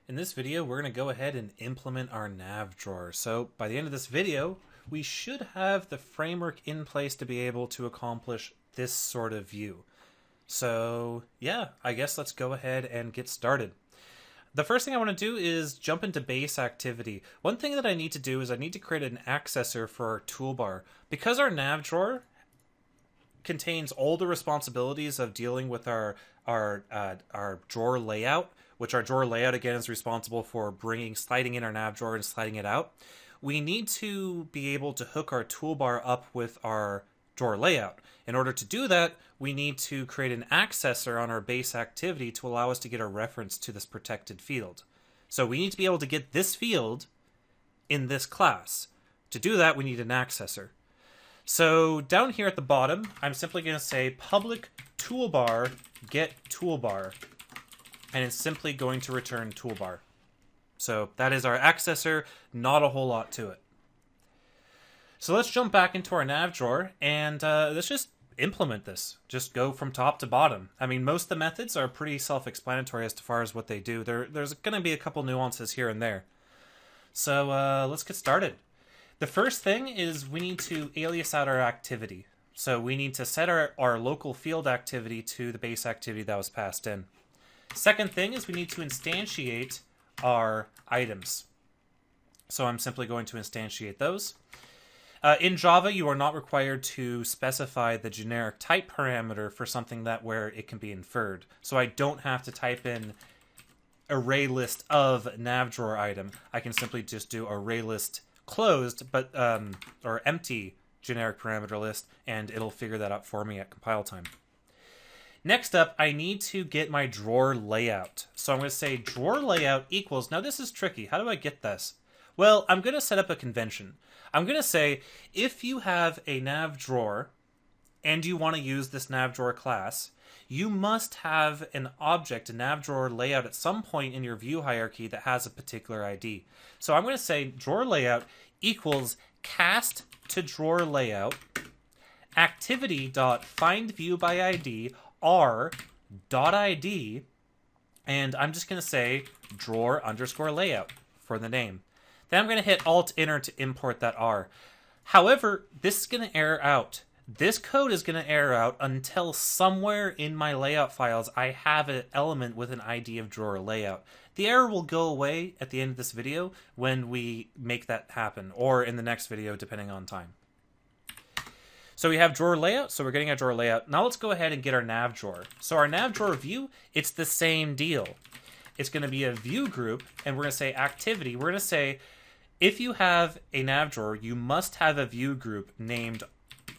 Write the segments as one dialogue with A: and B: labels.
A: In this video, we're going to go ahead and implement our nav drawer. So by the end of this video, we should have the framework in place to be able to accomplish this sort of view. So yeah, I guess let's go ahead and get started. The first thing I want to do is jump into base activity. One thing that I need to do is I need to create an accessor for our toolbar. Because our nav drawer contains all the responsibilities of dealing with our drawer layout, which our drawer layout again is responsible for sliding in our nav drawer and sliding it out. We need to be able to hook our toolbar up with our drawer layout. In order to do that, we need to create an accessor on our base activity to allow us to get a reference to this protected field. So we need to be able to get this field in this class. To do that, we need an accessor. So down here at the bottom, I'm simply going to say public toolbar get toolbar, and it's simply going to return toolbar. So that is our accessor, not a whole lot to it. So let's jump back into our nav drawer and let's just implement this. Just go from top to bottom. I mean, most of the methods are pretty self-explanatory as far as what they do. There's going to be a couple nuances here and there. So let's get started. The first thing is we need to alias out our activity. So we need to set our local field activity to the base activity that was passed in. Second thing is we need to instantiate our items. So I'm simply going to instantiate those. In Java, you are not required to specify the generic type parameter for something where it can be inferred. So I don't have to type in array list of nav drawer item. I can simply just do array list closed, or empty generic parameter list, and it'll figure that out for me at compile time. Next up, I need to get my drawer layout. So I'm going to say drawer layout equals, now this is tricky. How do I get this? Well, I'm going to set up a convention. I'm going to say if you have a nav drawer and you want to use this nav drawer class, you must have an object, a nav drawer layout at some point in your view hierarchy that has a particular ID. So I'm going to say drawer layout equals cast to drawer layout activity.findViewById r.id, and I'm just going to say drawer underscore layout for the name. Then I'm going to hit Alt-Enter to import that R. However, this is going to error out. This code is going to error out until somewhere in my layout files I have an element with an ID of drawer layout. The error will go away at the end of this video when we make that happen, or in the next video depending on time. So we have drawer layout, so we're getting our drawer layout. Now let's go ahead and get our nav drawer. So our nav drawer view, it's the same deal. It's going to be a view group, and we're going to say activity. We're going to say if you have a nav drawer, you must have a view group named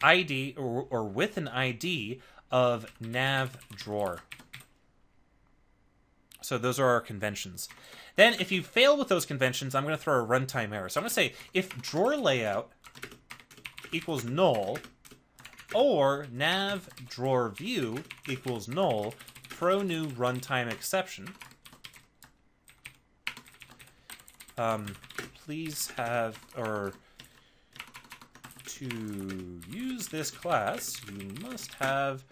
A: ID or with an ID of nav drawer. So those are our conventions. Then if you fail with those conventions, I'm going to throw a runtime error. So I'm going to say if drawer layout equals null or nav drawer view equals null, throw new runtime exception. Please have, or to use this class, you must have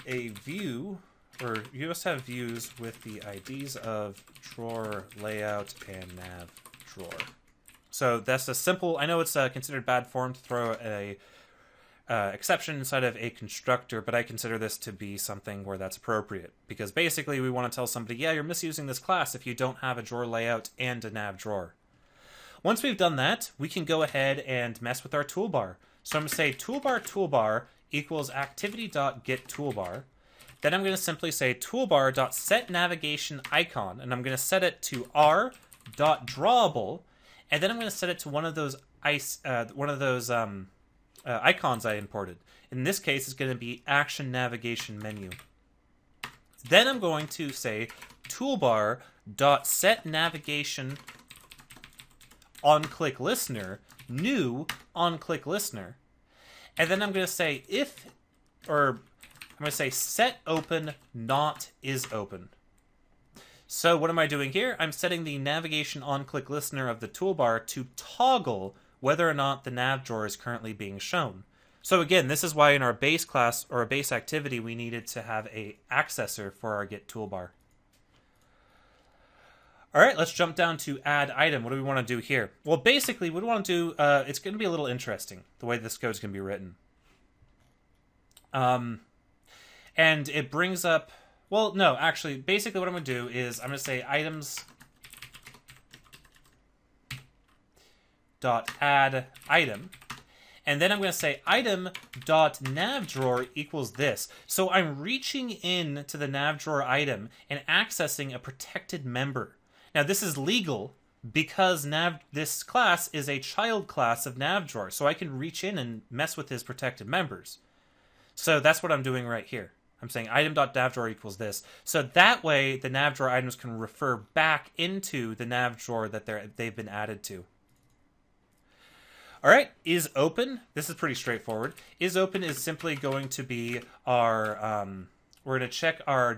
A: a view, or you must have views with the IDs of drawer layout and nav drawer. So that's a simple, I know it's considered bad form to throw a exception inside of a constructor, but I consider this to be something where that's appropriate, because basically we want to tell somebody, yeah, you're misusing this class if you don't have a drawer layout and a nav drawer. Once we've done that, we can go ahead and mess with our toolbar. So I'm going to say toolbar equals activity.getToolbar. Then I'm going to simply say toolbar.setNavigationIcon, and I'm going to set it to r.drawable, and then I'm going to set it to one of those icons I imported. In this case, it's going to be Action Navigation Menu. Then I'm going to say toolbar.setNavigation onClickListener, new onClickListener. And then I'm going to say set open not is open. So what am I doing here? I'm setting the navigation onClickListener of the toolbar to toggle whether or not the nav drawer is currently being shown. So again, this is why in our base class or a base activity we needed to have a accessor for our get toolbar. All right, let's jump down to add item. What do we want to do here? Well, basically, what we want to do, it's going to be a little interesting, the way this code is going to be written. And it brings up, well, no, actually, basically what I'm going to do is I'm going to say items dot add item. And then I'm going to say item.navDrawer equals this. So I'm reaching in to the navDrawer item and accessing a protected member. Now this is legal because this class is a child class of navDrawer. So I can reach in and mess with his protected members. So that's what I'm doing right here. I'm saying item.navDrawer equals this. So that way the navDrawer items can refer back into the navDrawer that they've been added to. All right, is open. This is pretty straightforward. Is open is simply going to be our, we're going to check our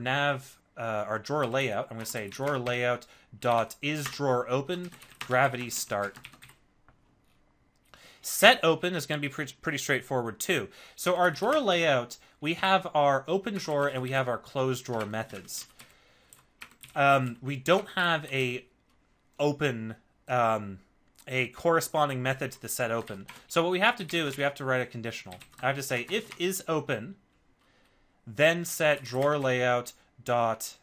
A: our drawer layout. I'm going to say drawer layout dot is drawer open, gravity start. Set open is going to be pretty straightforward too. So our drawer layout, we have our open drawer and we have our close drawer methods. We don't have a open, a corresponding method to the set open. So what we have to do is we have to write a conditional. I have to say if is open, then set drawer layout dot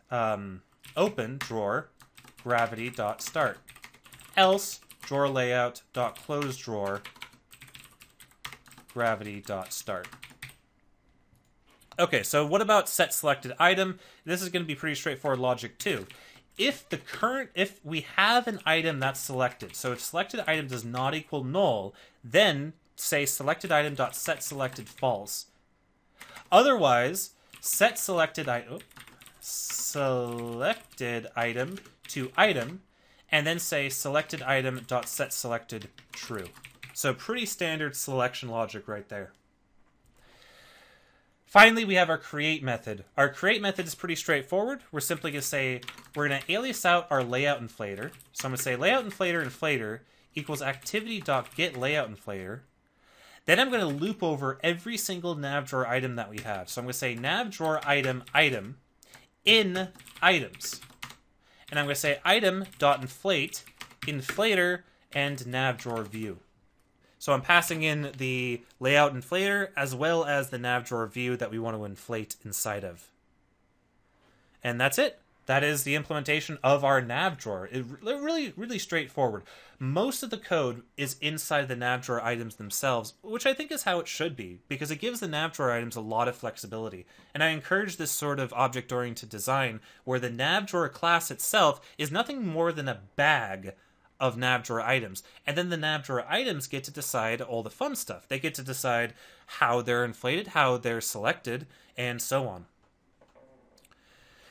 A: open drawer gravity dot start. Else drawer layout dot close drawer gravity dot start. Okay, so what about set selected item? This is going to be pretty straightforward logic too. If we have an item that's selected, so if selected item does not equal null, then say selected item dot set selected false. Otherwise, set selected item to item, and then say selected item dot set selected true. So pretty standard selection logic right there. Finally, we have our create method. Our create method is pretty straightforward. We're simply going to say, we're going to alias out our layout inflator. So I'm going to say layout inflator equals activity.getLayoutInflator. Then I'm going to loop over every single navDrawer item that we have. So I'm going to say navDrawer item in items. And I'm going to say item.inflate, inflator, and navDrawer view. So I'm passing in the layout inflator as well as the navDrawer view that we want to inflate inside of. And that's it. That is the implementation of our navDrawer. It really straightforward. Most of the code is inside the navDrawer items themselves, which I think is how it should be, because it gives the navDrawer items a lot of flexibility. And I encourage this sort of object-oriented design where the navDrawer class itself is nothing more than a bag of navDrawer items, and then the navDrawer items get to decide all the fun stuff. They get to decide how they're inflated, how they're selected, and so on.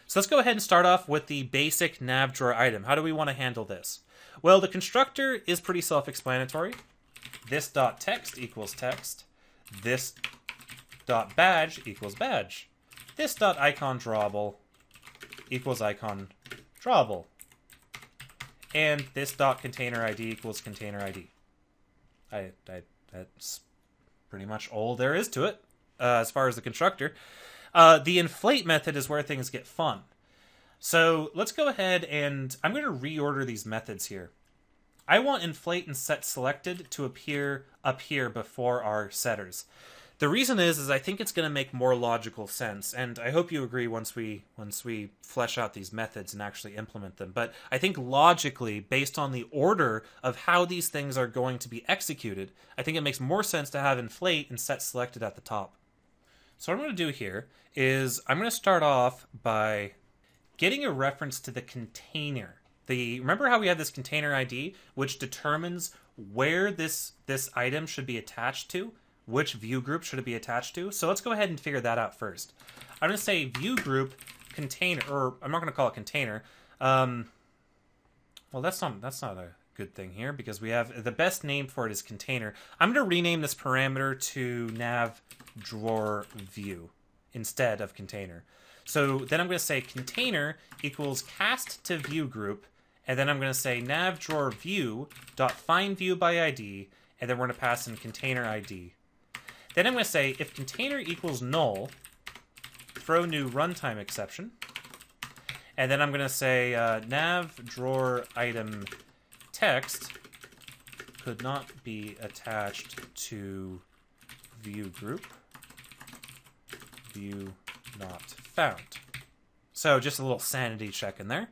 A: So let's go ahead and start off with the basic navDrawer item. How do we want to handle this? Well, the constructor is pretty self-explanatory. This.text equals text. This.badge equals badge. This.icon drawable equals icon drawable. And this.container ID equals container ID. That's pretty much all there is to it as far as the constructor. The inflate method is where things get fun. So let's go ahead and I'm going to reorder these methods here. I want inflate and set selected to appear up here before our setters. The reason is I think it's going to make more logical sense, and I hope you agree once we flesh out these methods and actually implement them. But I think logically, based on the order of how these things are going to be executed, I think it makes more sense to have inflate and set selected at the top. So what I'm going to do here is I'm going to start off by getting a reference to the container. Remember how we have this container ID, which determines where this item should be attached to? Which view group should it be attached to? So let's go ahead and figure that out first. I'm going to say view group container, or I'm not going to call it container. Well, that's not a good thing here because we have the best name for it is container. I'm going to rename this parameter to nav drawer view instead of container. So then I'm going to say container equals cast to view group, and then I'm going to say nav drawer view dot find view by ID, and then we're going to pass in container ID. Then I'm going to say if container equals null, throw new runtime exception. And then I'm going to say nav drawer item text could not be attached to view group. View not found. So just a little sanity check in there.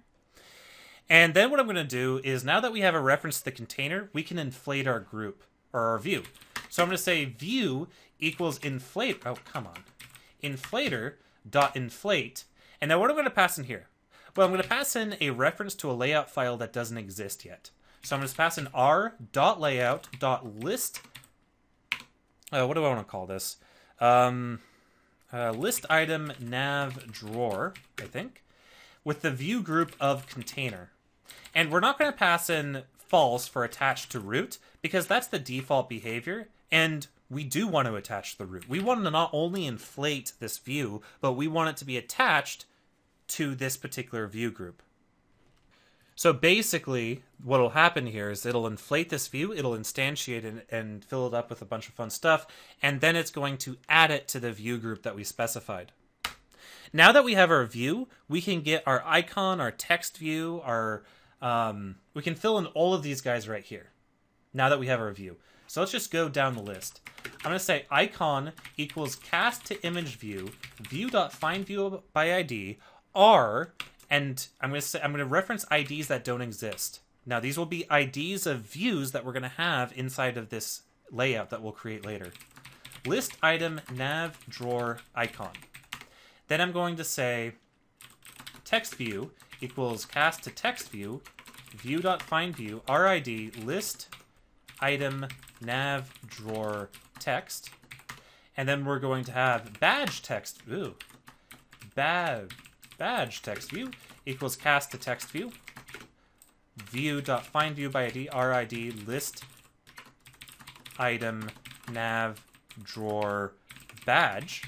A: And then what I'm going to do is, now that we have a reference to the container, we can inflate our group, or our view. So I'm going to say view equals inflate. Oh, come on. Inflator dot inflate. And now what am I going to pass in here? Well, I'm going to pass in a reference to a layout file that doesn't exist yet. So I'm going to pass in r.layout.list. What do I want to call this? List item nav drawer, I think, with the view group of container. And we're not going to pass in false for attached to root, because that's the default behavior, and we do want to attach the root. We want to not only inflate this view, but we want it to be attached to this particular view group. So basically, what will happen here is it'll inflate this view, it'll instantiate it and fill it up with a bunch of fun stuff, and then it's going to add it to the view group that we specified. Now that we have our view, we can get our icon, our text view, we can fill in all of these guys right here, now that we have our view. So let's just go down the list. I'm going to say icon equals cast to image view, view.findView by ID, r, and I'm going to reference IDs that don't exist. Now these will be IDs of views that we're going to have inside of this layout that we'll create later. List item nav drawer icon. Then I'm going to say text view equals cast to text view, view.findView, RID, list item nav drawer text. And then we're going to have badge text, badge text view equals cast to text view, view.findView by ID, RID, list item nav drawer badge.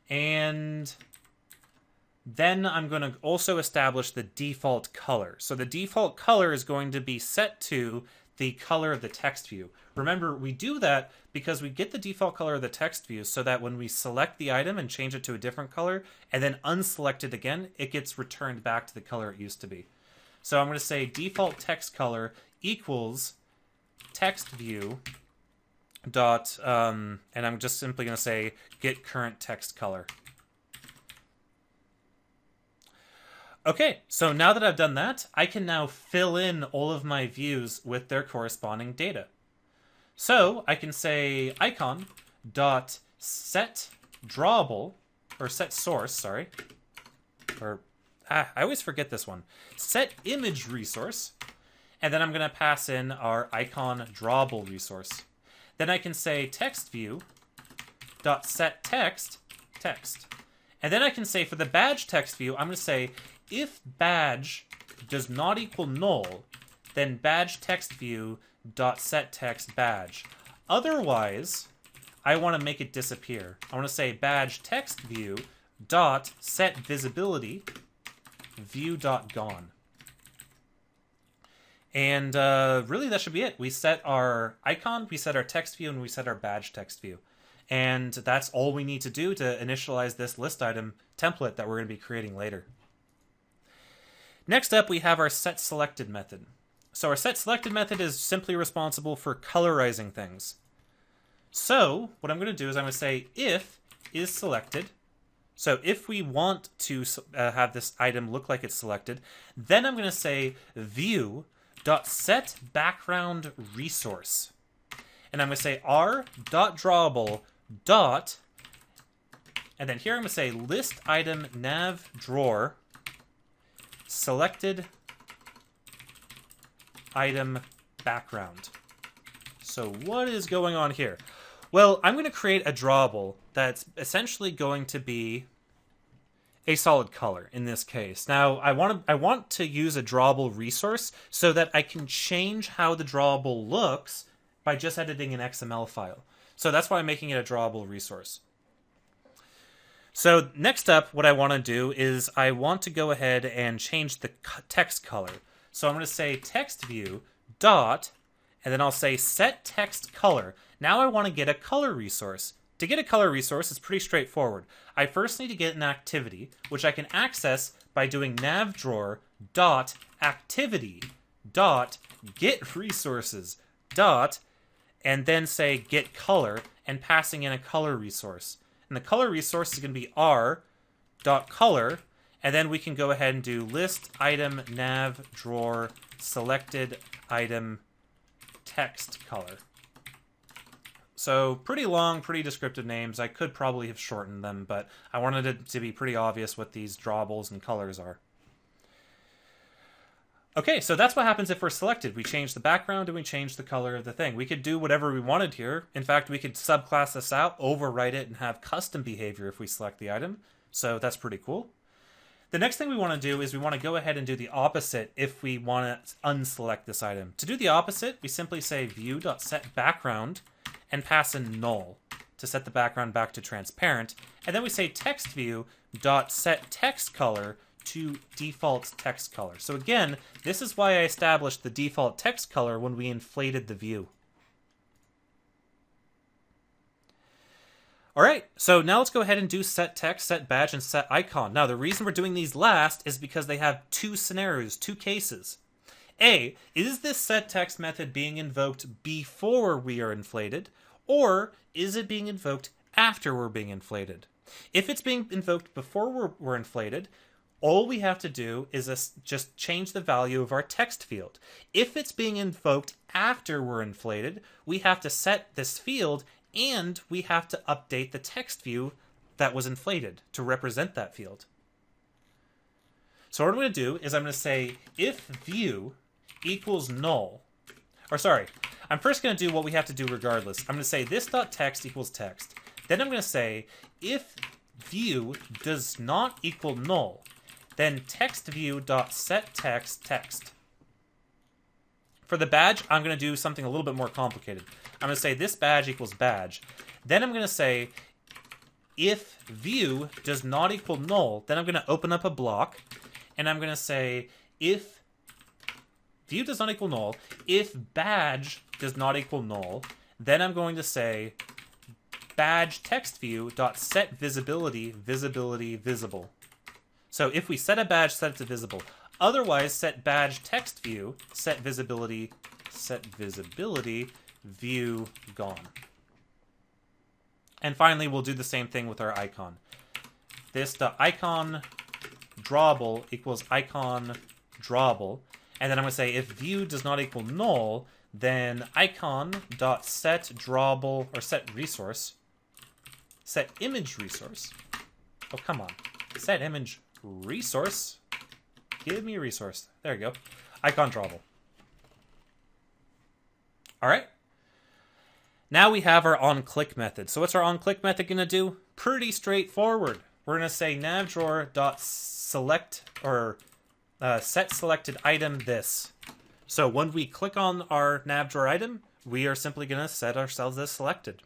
A: And then I'm going to also establish the default color. So the default color is going to be set to the color of the text view. Remember, we do that because we get the default color of the text view so that when we select the item and change it to a different color and then unselect it again, it gets returned back to the color it used to be. So I'm going to say default text color equals text view dot, and I'm just simply going to say get current text color. Okay, so now that I've done that, I can now fill in all of my views with their corresponding data. So I can say icon dot set drawable, or set source, sorry, or I always forget this one. Set image resource, and then I'm going to pass in our icon drawable resource. Then I can say text view dot set text, and then I can say for the badge text view, I'm going to say if badge does not equal null, then badge text view dot set text badge. Otherwise, I want to make it disappear. I want to say badge text view dot set visibility view dot gone. And really that should be it. We set our icon, we set our text view, and we set our badge text view. And that's all we need to do to initialize this list item template that we're going to be creating later. Next up, we have our setSelected method. So our setSelected method is simply responsible for colorizing things. So what I'm going to do is I'm going to say if is selected. So if we want to have this item look like it's selected, then I'm going to say view.setBackground resource. And I'm going to say r.drawable dot, and then here I'm going to say list item nav drawer selected item background. So what is going on here? Well, I'm going to create a drawable that's essentially going to be a solid color in this case. Now, I want to use a drawable resource so that I can change how the drawable looks by just editing an XML file. So that's why I'm making it a drawable resource. So next up, what I want to do is I want to go ahead and change the text color. So I'm going to say text view dot, and then I'll say set text color. Now I want to get a color resource. To get a color resource, it's pretty straightforward. I first need to get an activity, which I can access by doing navdrawer dot activity dot get resources dot, and then say get color, and passing in a color resource. And the color resource is going to be r dot color, and then we can go ahead and do list item nav drawer selected item text color. So pretty long, pretty descriptive names. I could probably have shortened them, but I wanted it to be pretty obvious what these drawables and colors are. Okay, so that's what happens if we're selected. We change the background and we change the color of the thing. We could do whatever we wanted here. In fact, we could subclass this out, overwrite it, and have custom behavior if we select the item. So that's pretty cool. The next thing we want to do is we want to go ahead and do the opposite if we want to unselect this item. To do the opposite, we simply say view.setBackground and pass in null to set the background back to transparent. And then we say TextView.setTextColor to default text color. So again, this is why I established the default text color when we inflated the view. All right, so now let's go ahead and do set text, set badge, and set icon. Now, the reason we're doing these last is because they have two scenarios, two cases. A, is this set text method being invoked before we are inflated, or is it being invoked after we're being inflated? If it's being invoked before we're inflated, all we have to do is just change the value of our text field. If it's being invoked after we're inflated, we have to set this field and we have to update the text view that was inflated to represent that field. So what I'm going to do is I'm going to say if view equals null, or sorry, I'm first going to do what we have to do regardless. I'm going to say this.text equals text. Then I'm going to say if view does not equal null, then textView.setText text. For the badge, I'm going to do something a little bit more complicated. I'm going to say this badge equals badge. Then I'm going to say if view does not equal null, then I'm going to open up a block, and I'm going to say if view does not equal null, if badge does not equal null, then I'm going to say badge text view dot set visibility visibility visible. So if we set a badge, set it to visible. Otherwise, set badge text view set visibility view gone. And finally, we'll do the same thing with our icon. This dot icon drawable equals icon drawable. And then I'm going to say if view does not equal null, then icon dot set drawable or set resource, set image resource. Oh, come on. Set image resource. Give me a resource. There you go. Icon drawable. All right. Now we have our onClick method. So what's our onClick method going to do? Pretty straightforward. We're going to say navdrawer dot select or set selected item this. So when we click on our navdrawer item, we are simply going to set ourselves as selected.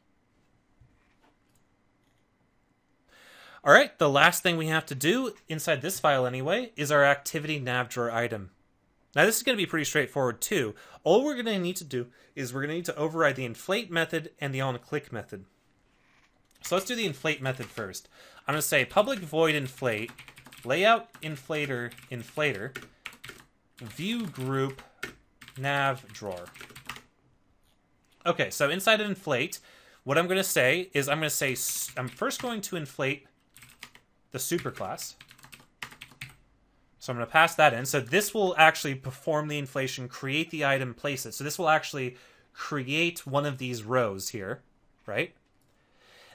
A: All right, the last thing we have to do inside this file anyway is our activity navdrawer item. Now this is going to be pretty straightforward too. All we're going to need to do is we're going to need to override the inflate method and the onClick method. So let's do the inflate method first. I'm going to say public void inflate layout inflator view group nav drawer. Okay, so inside of inflate, what I'm going to say is I'm first going to inflate the superclass. So I'm going to pass that in. So this will actually perform the inflation, create the item, place it. So this will actually create one of these rows here, right?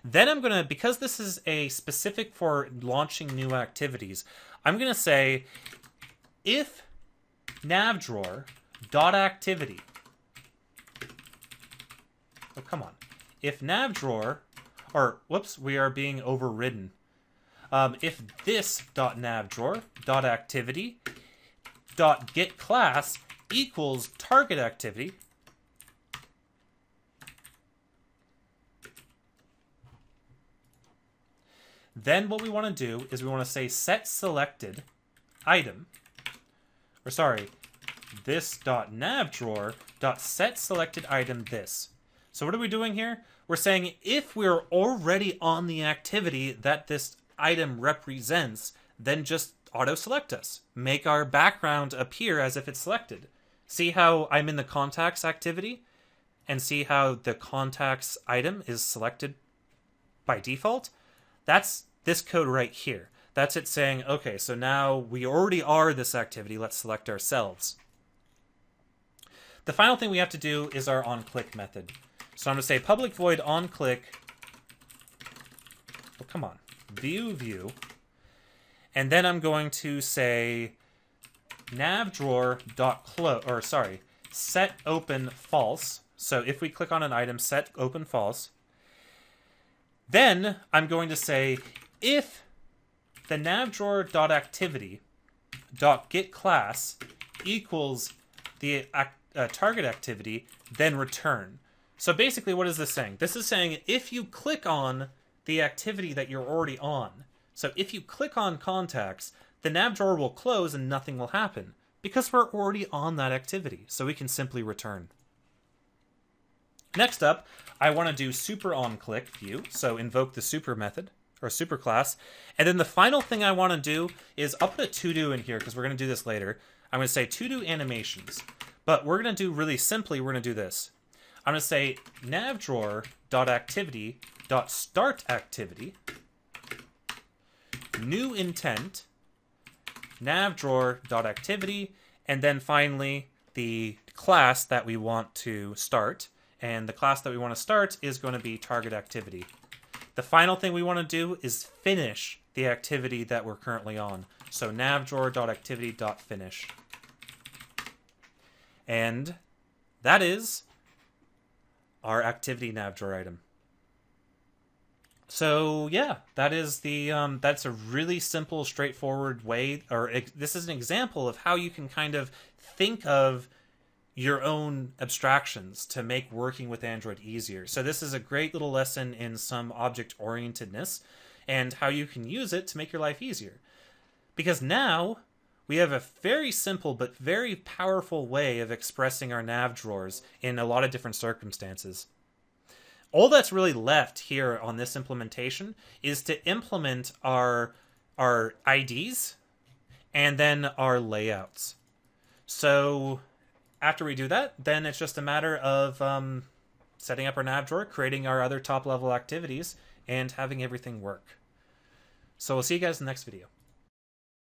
A: Then I'm going to, because this is a specific for launching new activities, I'm going to say if navdrawer.activity. Oh, come on. If navdrawer, or whoops, we are being overridden. If this.navdrawer.activity.getClass equals target activity, then what we want to do is we want to say set selected item, or sorry, this.navdrawer.set selected item this. So what are we doing here? We're saying if we're already on the activity that this item represents, then just auto-select us. Make our background appear as if it's selected. See how I'm in the contacts activity? And see how the contacts item is selected by default? That's this code right here. That's it saying, okay, so now we already are this activity. Let's select ourselves. The final thing we have to do is our onClick method. So I'm going to say public void onClick. Oh, come on. View. And then I'm going to say set open false. So if we click on an item, set open false. Then I'm going to say if the navdrawer.activity.getClass equals the target activity, then return. So basically, what is this saying? This is saying if you click on the activity that you're already on, so if you click on contacts, the nav drawer will close and nothing will happen because we're already on that activity. So we can simply return. Next up, I want to do super onClick view. So invoke the super method or super class. And then the final thing I want to do is I'll put a to-do in here because we're going to do this later. I'm going to say to-do animations. But we're going to do really simply, we're going to do this. I'm going to say navdrawer.activity.startActivity, new intent, navdrawer.activity, and then finally the class that we want to start. And the class that we want to start is going to be target activity. The final thing we want to do is finish the activity that we're currently on. So navdrawer.activity.finish. And that is our activity nav drawer item. So yeah, that is the that's a really simple, straightforward way, or this is an example of how you can kind of think of your own abstractions to make working with Android easier. So this is a great little lesson in some object-orientedness and how you can use it to make your life easier. Because now we have a very simple but very powerful way of expressing our nav drawers in a lot of different circumstances. All that's really left here on this implementation is to implement our IDs and then our layouts. So after we do that, then it's just a matter of setting up our nav drawer, creating our other top level activities, and having everything work. So we'll see you guys in the next video.